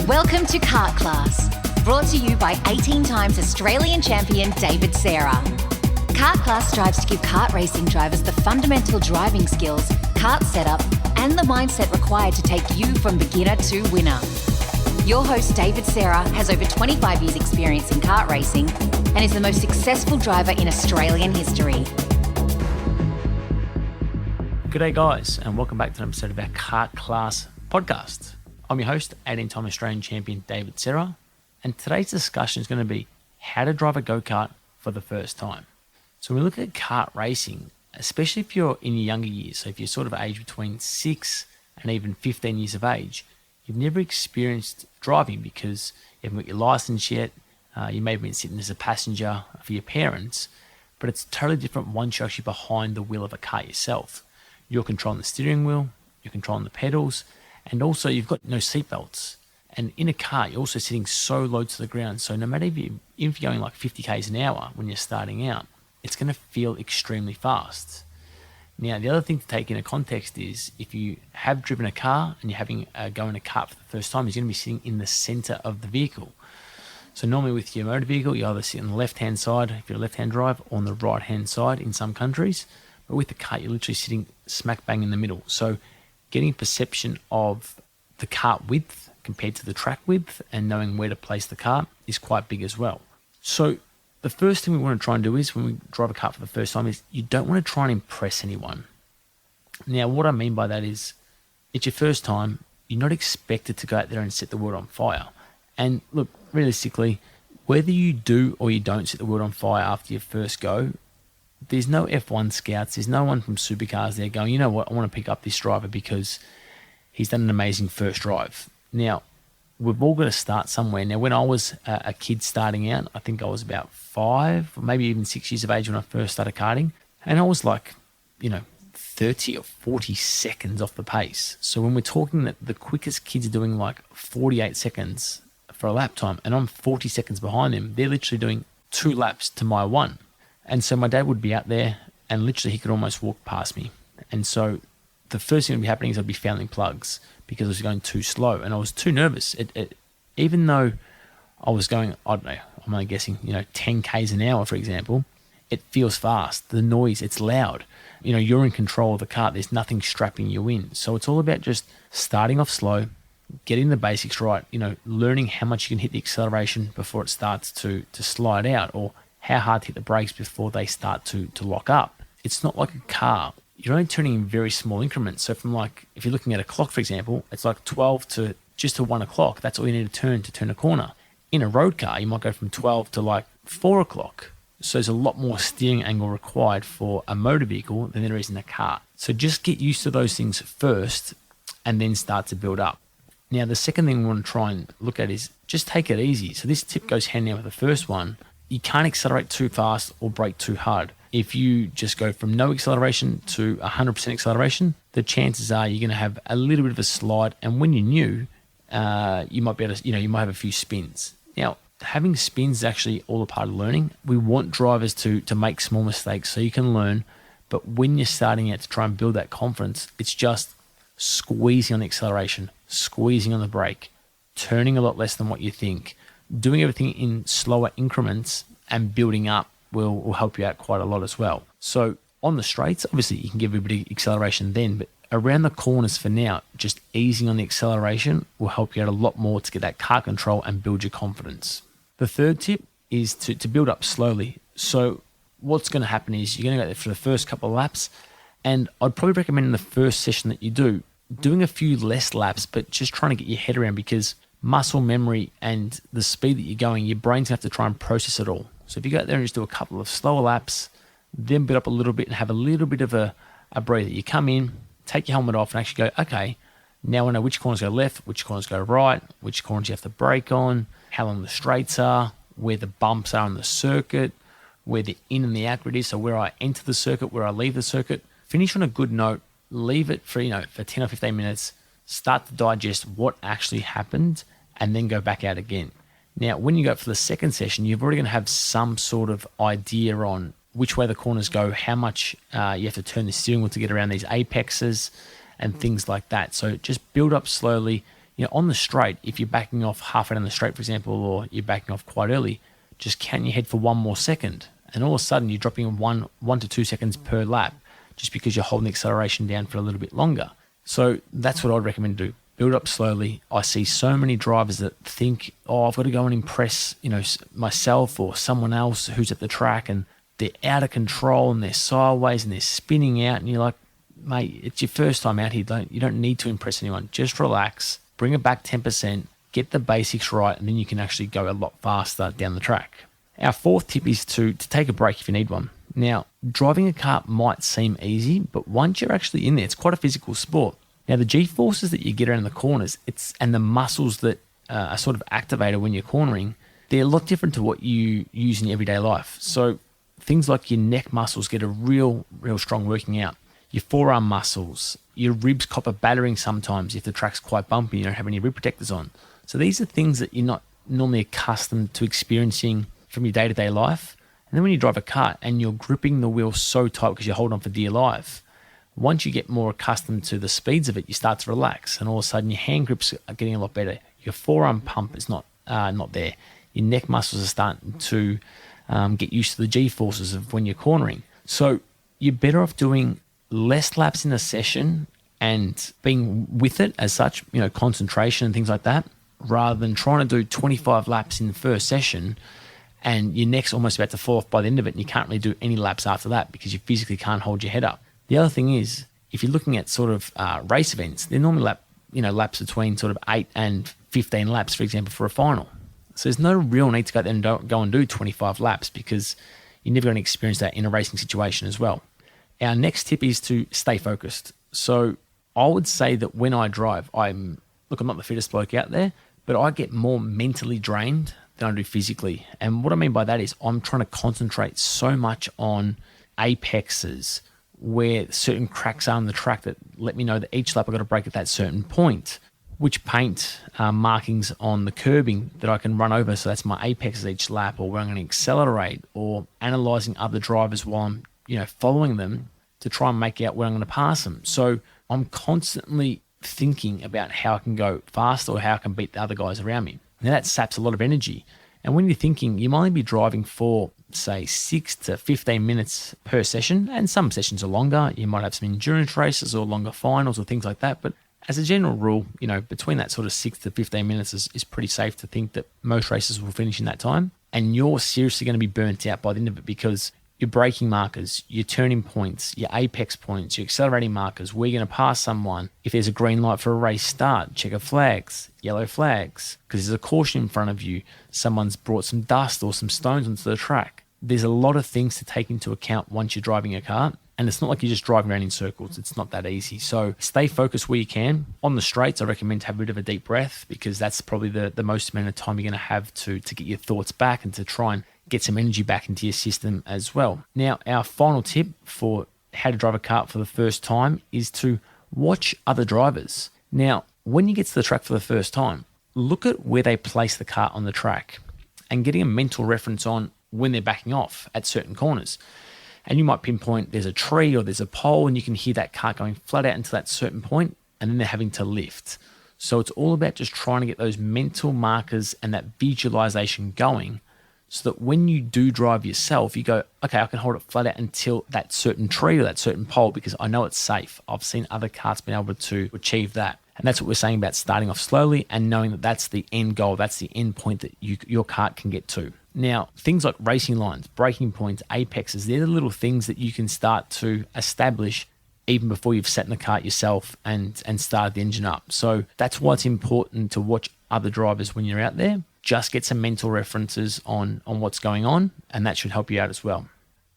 Welcome to Kart Class, brought to you by 18 times Australian champion David Serra. Kart Class strives to give kart racing drivers the fundamental driving skills, kart setup, and the mindset required to take you from beginner to winner. Your host David Serra has over 25 years experience in kart racing and is the most successful driver in Australian history. G'day guys, and welcome back to an episode of our Kart Class podcast. I'm your host, 18-time Australian champion David Serra, and today's discussion is going to be how to drive a go-kart for the first time. So when we look at kart racing, especially if you're in your younger years, so if you're sort of aged between 6 and even 15 years of age, you've never experienced driving because you haven't got your license yet, you may have been sitting as a passenger for your parents, but it's totally different once you're actually behind the wheel of a car yourself. You're controlling the steering wheel, you're controlling the pedals, and also you've got no seatbelts. And in a car, you're also sitting so low to the ground. So no matter if you're going like 50 k's an hour when you're starting out, it's going to feel extremely fast. Now, the other thing to take into context is if you have driven a car and you're having a go in a kart for the first time, you're going to be sitting in the center of the vehicle. So normally with your motor vehicle, you either sit on the left-hand side if you're a left-hand drive or on the right-hand side in some countries. But with the kart, you're literally sitting smack bang in the middle. So getting perception of the kart width compared to the track width and knowing where to place the kart is quite big as well. So the first thing we want to try and do is when we drive a kart for the first time is you don't want to try and impress anyone. Now, what I mean by that is it's your first time. You're not expected to go out there and set the world on fire. And look, realistically, whether you do or you don't set the world on fire after your first go, there's no F1 scouts, there's no one from Supercars there going, you know what, I want to pick up this driver because he's done an amazing first drive. Now, we've all got to start somewhere. Now, when I was a kid starting out, I think I was about 5 or maybe even 6 years of age when I first started karting, and I was like, 30 or 40 seconds off the pace. So when we're talking that the quickest kids are doing like 48 seconds for a lap time, and I'm 40 seconds behind them, they're literally doing 2 laps to my 1. And so my dad would be out there and literally he could almost walk past me. And so the first thing that would be happening is I'd be fouling plugs because I was going too slow and I was too nervous. Even though I was going, I don't know, I'm only guessing, 10 k's an hour, for example, it feels fast. The noise, it's loud. You're in control of the kart. There's nothing strapping you in. So it's all about just starting off slow, getting the basics right, learning how much you can hit the acceleration before it starts to slide out, or how hard to hit the brakes before they start to lock up. It's not like a car. You're only turning in very small increments. So from if you're looking at a clock, for example, it's like 12 to just to 1 o'clock. That's all you need to turn a corner. In a road car, you might go from 12 to 4 o'clock. So there's a lot more steering angle required for a motor vehicle than there is in a car. So just get used to those things first and then start to build up. Now, the second thing we want to try and look at is just take it easy. So this tip goes hand in hand with the first one. You can't accelerate too fast or brake too hard. If you just go from no acceleration to 100% acceleration, the chances are you're going to have a little bit of a slide. And when you're new, you might be able to, you might have a few spins. Now, having spins is actually all a part of learning. We want drivers to make small mistakes so you can learn. But when you're starting out to try and build that confidence, it's just squeezing on the acceleration, squeezing on the brake, turning a lot less than what you think. Doing everything in slower increments and building up will help you out quite a lot as well. So on the straights, obviously you can give a bit of acceleration then, but around the corners for now, just easing on the acceleration will help you out a lot more to get that car control and build your confidence. The third tip is to build up slowly. So what's going to happen is you're going to go there for the first couple of laps, and I'd probably recommend in the first session that you doing a few less laps, but just trying to get your head around, because muscle memory and the speed that you're going, your brain's going to have to try and process it all. So if you go out there and just do a couple of slower laps, then build up a little bit and have a little bit of a breather. You come in, take your helmet off and actually go, okay, now I know which corners go left, which corners go right, which corners you have to brake on, how long the straights are, where the bumps are on the circuit, where the in and the out grid is, so where I enter the circuit, where I leave the circuit. Finish on a good note, leave it for 10 or 15 minutes, start to digest what actually happened, and then go back out again. Now, when you go for the second session, you're already going to have some sort of idea on which way the corners go, how much you have to turn the steering wheel to get around these apexes and things like that. So just build up slowly, on the straight, if you're backing off halfway down the straight, for example, or you're backing off quite early, just count your head for one more second. And all of a sudden, you're dropping one to 2 seconds per lap just because you're holding the acceleration down for a little bit longer. So that's what I'd recommend do. Build up slowly. I see so many drivers that think, I've got to go and impress, myself or someone else who's at the track, and they're out of control and they're sideways and they're spinning out. And you're like, mate, it's your first time out here. You don't need to impress anyone. Just relax, bring it back 10%, get the basics right, and then you can actually go a lot faster down the track. Our fourth tip is to take a break if you need one. Now, driving a kart might seem easy, but once you're actually in there, it's quite a physical sport. Now, the G-forces that you get around the corners, and the muscles that are sort of activated when you're cornering, they're a lot different to what you use in your everyday life. So things like your neck muscles get a real strong working out. Your forearm muscles, your ribs cop a battering sometimes if the track's quite bumpy and you don't have any rib protectors on. So these are things that you're not normally accustomed to experiencing from your day-to-day life. And then when you drive a kart and you're gripping the wheel so tight because you're holding on for dear life, once you get more accustomed to the speeds of it, you start to relax, and all of a sudden your hand grips are getting a lot better. Your forearm pump is not there. Your neck muscles are starting to get used to the G-forces of when you're cornering. So you're better off doing less laps in a session and being with it as such, concentration and things like that, rather than trying to do 25 laps in the first session and your neck's almost about to fall off by the end of it and you can't really do any laps after that because you physically can't hold your head up. The other thing is, if you're looking at sort of race events, they're normally laps between sort of 8 and 15 laps, for example, for a final. So there's no real need to go there and go and do 25 laps because you're never going to experience that in a racing situation as well. Our next tip is to stay focused. So I would say that when I drive, I'm not the fittest bloke out there, but I get more mentally drained than I do physically. And what I mean by that is I'm trying to concentrate so much on apexes, where certain cracks are on the track that let me know that each lap I've got to brake at that certain point, which paint markings on the curbing that I can run over. So that's my apexes each lap, or where I'm going to accelerate, or analysing other drivers while I'm following them to try and make out where I'm going to pass them. So I'm constantly thinking about how I can go faster or how I can beat the other guys around me. Now that saps a lot of energy. And when you're thinking, you might be driving for, say, 6 to 15 minutes per session, and some sessions are longer. You might have some endurance races or longer finals or things like that. But as a general rule, between that sort of 6 to 15 minutes is pretty safe to think that most races will finish in that time. And you're seriously going to be burnt out by the end of it because your braking markers, your turning points, your apex points, your accelerating markers, where you're going to pass someone. If there's a green light for a race start, checker flags, yellow flags, because there's a caution in front of you. Someone's brought some dust or some stones onto the track. There's a lot of things to take into account once you're driving a car. And it's not like you're just driving around in circles. It's not that easy. So stay focused where you can. On the straights, I recommend to have a bit of a deep breath because that's probably the most amount of time you're going to have to get your thoughts back and to try and get some energy back into your system as well. Now, our final tip for how to drive a kart for the first time is to watch other drivers. Now, when you get to the track for the first time, look at where they place the kart on the track and getting a mental reference on when they're backing off at certain corners. And you might pinpoint there's a tree or there's a pole and you can hear that kart going flat out into that certain point and then they're having to lift. So it's all about just trying to get those mental markers and that visualization going so that when you do drive yourself, you go, okay, I can hold it flat out until that certain tree or that certain pole because I know it's safe. I've seen other karts being able to achieve that. And that's what we're saying about starting off slowly and knowing that that's the end goal, that's the end point that your kart can get to. Now, things like racing lines, braking points, apexes, they're the little things that you can start to establish even before you've sat in the kart yourself and started the engine up. So that's why it's important to watch other drivers when you're out there. Just get some mental references on what's going on, and that should help you out as well.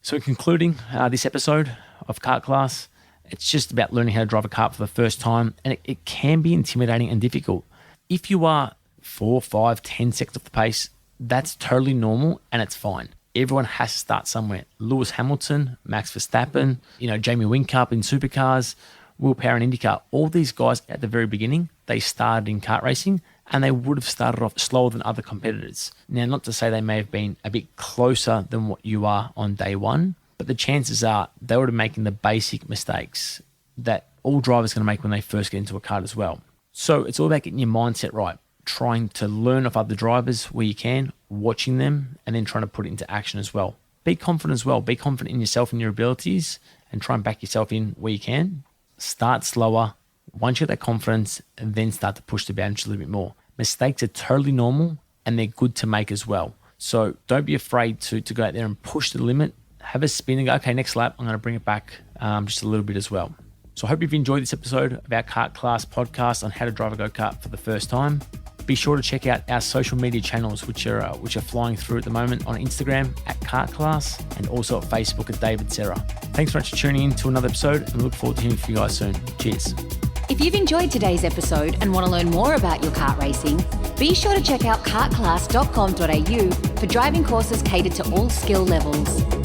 So concluding this episode of Kart Class, it's just about learning how to drive a kart for the first time, and it can be intimidating and difficult. If you are 4, 5, 10 seconds off the pace, that's totally normal and it's fine. Everyone has to start somewhere. Lewis Hamilton, Max Verstappen, Jamie Whincup in Supercars, Will Power in IndyCar, all these guys at the very beginning, they started in kart racing and they would have started off slower than other competitors. Now, not to say they may have been a bit closer than what you are on day one, but the chances are they would have making the basic mistakes that all drivers are going to make when they first get into a kart as well. So it's all about getting your mindset right, trying to learn off other drivers where you can, watching them, and then trying to put it into action as well. Be confident as well. Be confident in yourself and your abilities and try and back yourself in where you can. Start slower. Once you get that confidence, and then start to push the boundaries a little bit more. Mistakes are totally normal and they're good to make as well. So don't be afraid to go out there and push the limit. Have a spin and go, okay, next lap, I'm going to bring it back just a little bit as well. So I hope you've enjoyed this episode of our Kart Class podcast on how to drive a go-kart for the first time. Be sure to check out our social media channels, which are flying through at the moment on Instagram at Kart Class and also at Facebook at David Serra. Thanks very much for tuning in to another episode, and we look forward to hearing from you guys soon. Cheers. If you've enjoyed today's episode and want to learn more about your kart racing, be sure to check out kartclass.com.au for driving courses catered to all skill levels.